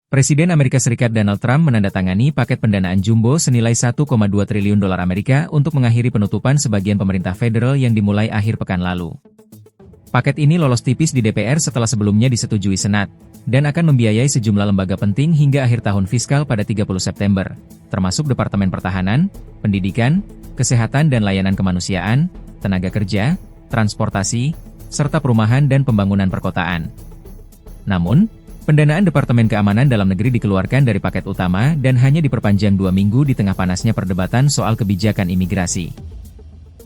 Presiden Amerika Serikat Donald Trump menandatangani paket pendanaan jumbo senilai 1,2 triliun dolar Amerika untuk mengakhiri penutupan sebagian pemerintah federal yang dimulai akhir pekan lalu. Paket ini lolos tipis di DPR setelah sebelumnya disetujui Senat, dan akan membiayai sejumlah lembaga penting hingga akhir tahun fiskal pada 30 September, termasuk Departemen Pertahanan, Pendidikan, Kesehatan dan Layanan Kemanusiaan, Tenaga Kerja, Transportasi, serta Perumahan dan Pembangunan Perkotaan. Namun, pendanaan Departemen Keamanan Dalam Negeri dikeluarkan dari paket utama dan hanya diperpanjang 2 minggu di tengah panasnya perdebatan soal kebijakan imigrasi.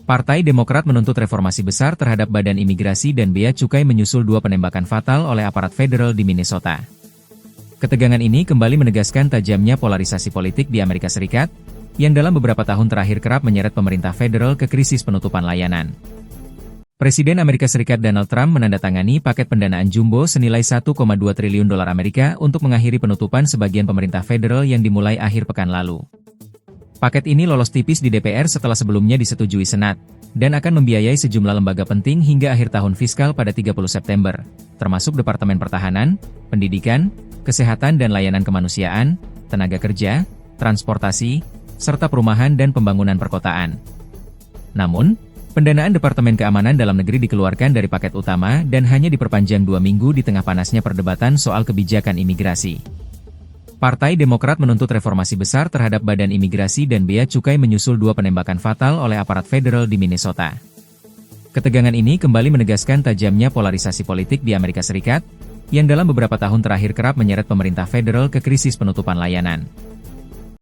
Partai Demokrat menuntut reformasi besar terhadap Badan Imigrasi dan Bea Cukai menyusul 2 penembakan fatal oleh aparat federal di Minnesota. Ketegangan ini kembali menegaskan tajamnya polarisasi politik di Amerika Serikat, yang dalam beberapa tahun terakhir kerap menyeret pemerintah federal ke krisis penutupan layanan. Presiden Amerika Serikat Donald Trump menandatangani paket pendanaan jumbo senilai 1,2 triliun dolar Amerika untuk mengakhiri penutupan sebagian pemerintah federal yang dimulai akhir pekan lalu. Paket ini lolos tipis di DPR setelah sebelumnya disetujui Senat, dan akan membiayai sejumlah lembaga penting hingga akhir tahun fiskal pada 30 September, termasuk Departemen Pertahanan, Pendidikan, Kesehatan dan Layanan Kemanusiaan, Tenaga Kerja, Transportasi, serta Perumahan dan Pembangunan Perkotaan. Namun, pendanaan Departemen Keamanan Dalam Negeri dikeluarkan dari paket utama dan hanya diperpanjang 2 minggu di tengah panasnya perdebatan soal kebijakan imigrasi. Partai Demokrat menuntut reformasi besar terhadap Badan Imigrasi dan Bea Cukai menyusul 2 penembakan fatal oleh aparat federal di Minnesota. Ketegangan ini kembali menegaskan tajamnya polarisasi politik di Amerika Serikat, yang dalam beberapa tahun terakhir kerap menyeret pemerintah federal ke krisis penutupan layanan.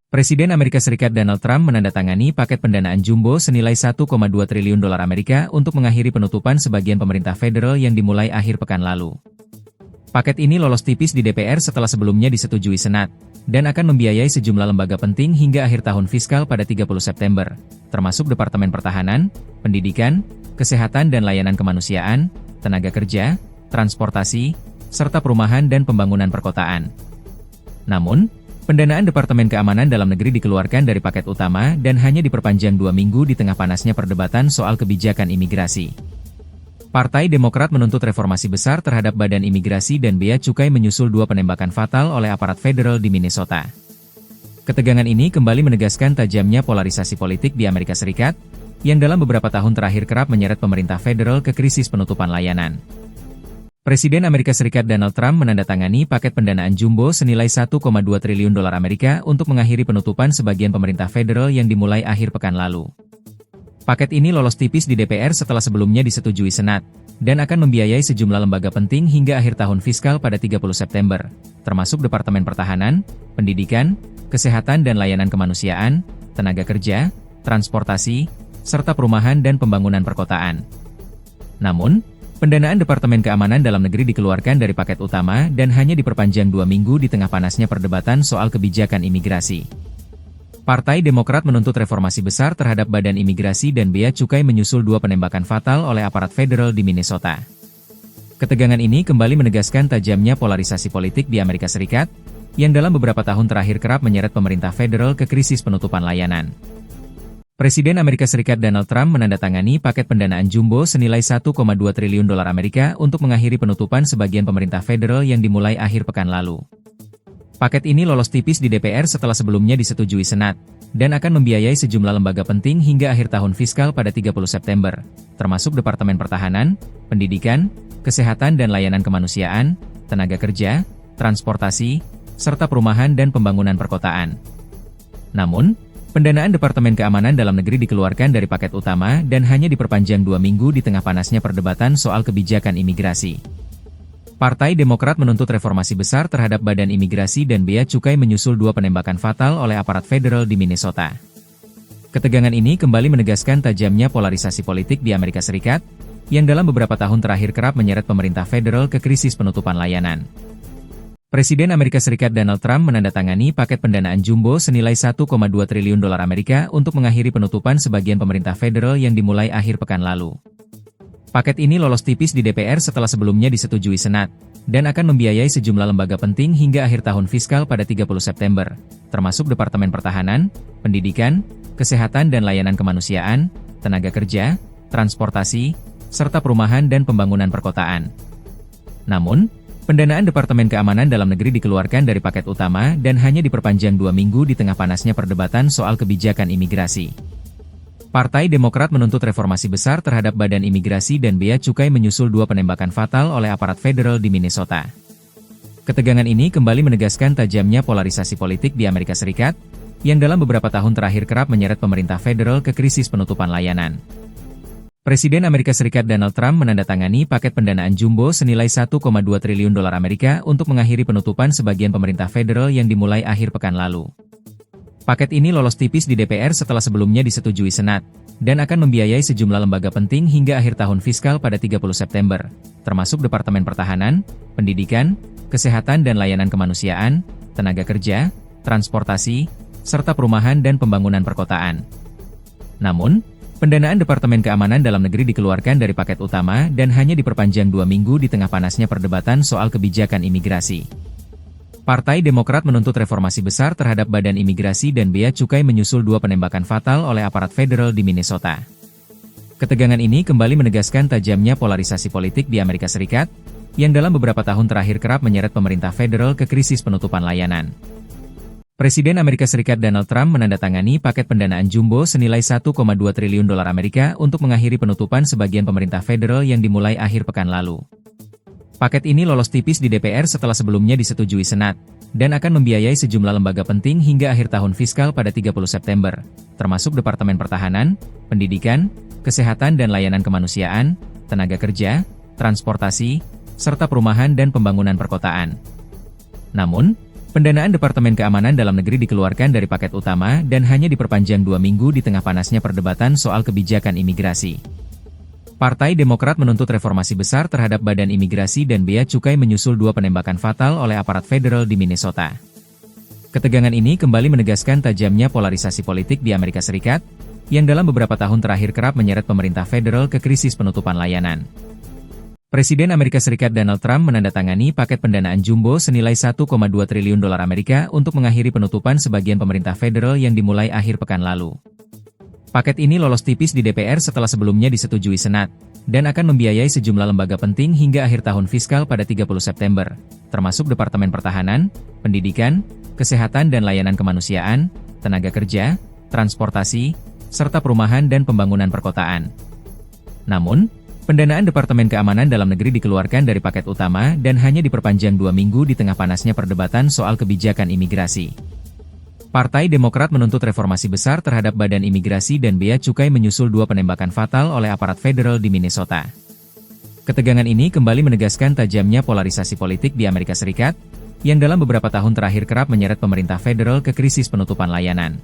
Presiden Amerika Serikat Donald Trump menandatangani paket pendanaan jumbo senilai 1,2 triliun dolar Amerika untuk mengakhiri penutupan sebagian pemerintah federal yang dimulai akhir pekan lalu. Paket ini lolos tipis di DPR setelah sebelumnya disetujui Senat, dan akan membiayai sejumlah lembaga penting hingga akhir tahun fiskal pada 30 September, termasuk Departemen Pertahanan, Pendidikan, Kesehatan dan Layanan Kemanusiaan, Tenaga Kerja, Transportasi, serta Perumahan dan Pembangunan Perkotaan. Namun, pendanaan Departemen Keamanan Dalam Negeri dikeluarkan dari paket utama dan hanya diperpanjang 2 minggu di tengah panasnya perdebatan soal kebijakan imigrasi. Partai Demokrat menuntut reformasi besar terhadap Badan Imigrasi dan Bea Cukai menyusul 2 penembakan fatal oleh aparat federal di Minnesota. Ketegangan ini kembali menegaskan tajamnya polarisasi politik di Amerika Serikat, yang dalam beberapa tahun terakhir kerap menyeret pemerintah federal ke krisis penutupan layanan. Presiden Amerika Serikat Donald Trump menandatangani paket pendanaan jumbo senilai 1,2 triliun dolar Amerika untuk mengakhiri penutupan sebagian pemerintah federal yang dimulai akhir pekan lalu. Paket ini lolos tipis di DPR setelah sebelumnya disetujui Senat, dan akan membiayai sejumlah lembaga penting hingga akhir tahun fiskal pada 30 September, termasuk Departemen Pertahanan, Pendidikan, Kesehatan dan Layanan Kemanusiaan, Tenaga Kerja, Transportasi, serta Perumahan dan Pembangunan Perkotaan. Namun, pendanaan Departemen Keamanan Dalam Negeri dikeluarkan dari paket utama dan hanya diperpanjang 2 minggu di tengah panasnya perdebatan soal kebijakan imigrasi. Partai Demokrat menuntut reformasi besar terhadap Badan Imigrasi dan Bea Cukai menyusul 2 penembakan fatal oleh aparat federal di Minnesota. Ketegangan ini kembali menegaskan tajamnya polarisasi politik di Amerika Serikat, yang dalam beberapa tahun terakhir kerap menyeret pemerintah federal ke krisis penutupan layanan. Presiden Amerika Serikat Donald Trump menandatangani paket pendanaan jumbo senilai 1,2 triliun dolar Amerika untuk mengakhiri penutupan sebagian pemerintah federal yang dimulai akhir pekan lalu. Paket ini lolos tipis di DPR setelah sebelumnya disetujui Senat, dan akan membiayai sejumlah lembaga penting hingga akhir tahun fiskal pada 30 September, termasuk Departemen Pertahanan, Pendidikan, Kesehatan dan Layanan Kemanusiaan, Tenaga Kerja, Transportasi, serta Perumahan dan Pembangunan Perkotaan. Namun, pendanaan Departemen Keamanan Dalam Negeri dikeluarkan dari paket utama dan hanya diperpanjang 2 minggu di tengah panasnya perdebatan soal kebijakan imigrasi. Partai Demokrat menuntut reformasi besar terhadap Badan Imigrasi dan Bea Cukai menyusul 2 penembakan fatal oleh aparat federal di Minnesota. Ketegangan ini kembali menegaskan tajamnya polarisasi politik di Amerika Serikat, yang dalam beberapa tahun terakhir kerap menyeret pemerintah federal ke krisis penutupan layanan. Presiden Amerika Serikat Donald Trump menandatangani paket pendanaan jumbo senilai 1,2 triliun dolar Amerika untuk mengakhiri penutupan sebagian pemerintah federal yang dimulai akhir pekan lalu. Paket ini lolos tipis di DPR setelah sebelumnya disetujui Senat, dan akan membiayai sejumlah lembaga penting hingga akhir tahun fiskal pada 30 September, termasuk Departemen Pertahanan, Pendidikan, Kesehatan dan Layanan Kemanusiaan, Tenaga Kerja, Transportasi, serta Perumahan dan Pembangunan Perkotaan. Namun, pendanaan Departemen Keamanan Dalam Negeri dikeluarkan dari paket utama dan hanya diperpanjang 2 minggu di tengah panasnya perdebatan soal kebijakan imigrasi. Partai Demokrat menuntut reformasi besar terhadap Badan Imigrasi dan Bea Cukai menyusul 2 penembakan fatal oleh aparat federal di Minnesota. Ketegangan ini kembali menegaskan tajamnya polarisasi politik di Amerika Serikat, yang dalam beberapa tahun terakhir kerap menyeret pemerintah federal ke krisis penutupan layanan. Presiden Amerika Serikat Donald Trump menandatangani paket pendanaan jumbo senilai 1,2 triliun dolar Amerika untuk mengakhiri penutupan sebagian pemerintah federal yang dimulai akhir pekan lalu. Paket ini lolos tipis di DPR setelah sebelumnya disetujui Senat, dan akan membiayai sejumlah lembaga penting hingga akhir tahun fiskal pada 30 September, termasuk Departemen Pertahanan, Pendidikan, Kesehatan dan Layanan Kemanusiaan, Tenaga Kerja, Transportasi, serta Perumahan dan Pembangunan Perkotaan. Namun, pendanaan Departemen Keamanan Dalam Negeri dikeluarkan dari paket utama dan hanya diperpanjang 2 minggu di tengah panasnya perdebatan soal kebijakan imigrasi. Partai Demokrat menuntut reformasi besar terhadap Badan Imigrasi dan Bea Cukai menyusul 2 penembakan fatal oleh aparat federal di Minnesota. Ketegangan ini kembali menegaskan tajamnya polarisasi politik di Amerika Serikat, yang dalam beberapa tahun terakhir kerap menyeret pemerintah federal ke krisis penutupan layanan. Presiden Amerika Serikat Donald Trump menandatangani paket pendanaan jumbo senilai 1,2 triliun dolar Amerika untuk mengakhiri penutupan sebagian pemerintah federal yang dimulai akhir pekan lalu. Paket ini lolos tipis di DPR setelah sebelumnya disetujui Senat, dan akan membiayai sejumlah lembaga penting hingga akhir tahun fiskal pada 30 September, termasuk Departemen Pertahanan, Pendidikan, Kesehatan dan Layanan Kemanusiaan, Tenaga Kerja, Transportasi, serta Perumahan dan Pembangunan Perkotaan. Namun, pendanaan Departemen Keamanan Dalam Negeri dikeluarkan dari paket utama dan hanya diperpanjang 2 minggu di tengah panasnya perdebatan soal kebijakan imigrasi. Partai Demokrat menuntut reformasi besar terhadap Badan Imigrasi dan Bea Cukai menyusul 2 penembakan fatal oleh aparat federal di Minnesota. Ketegangan ini kembali menegaskan tajamnya polarisasi politik di Amerika Serikat, yang dalam beberapa tahun terakhir kerap menyeret pemerintah federal ke krisis penutupan layanan. Presiden Amerika Serikat Donald Trump menandatangani paket pendanaan jumbo senilai 1,2 triliun dolar Amerika untuk mengakhiri penutupan sebagian pemerintah federal yang dimulai akhir pekan lalu. Paket ini lolos tipis di DPR setelah sebelumnya disetujui Senat, dan akan membiayai sejumlah lembaga penting hingga akhir tahun fiskal pada 30 September, termasuk Departemen Pertahanan, Pendidikan, Kesehatan dan Layanan Kemanusiaan, Tenaga Kerja, Transportasi, serta Perumahan dan Pembangunan Perkotaan. Namun, pendanaan Departemen Keamanan Dalam Negeri dikeluarkan dari paket utama dan hanya diperpanjang 2 minggu di tengah panasnya perdebatan soal kebijakan imigrasi. Partai Demokrat menuntut reformasi besar terhadap Badan Imigrasi dan Bea Cukai menyusul 2 penembakan fatal oleh aparat federal di Minnesota. Ketegangan ini kembali menegaskan tajamnya polarisasi politik di Amerika Serikat, yang dalam beberapa tahun terakhir kerap menyeret pemerintah federal ke krisis penutupan layanan.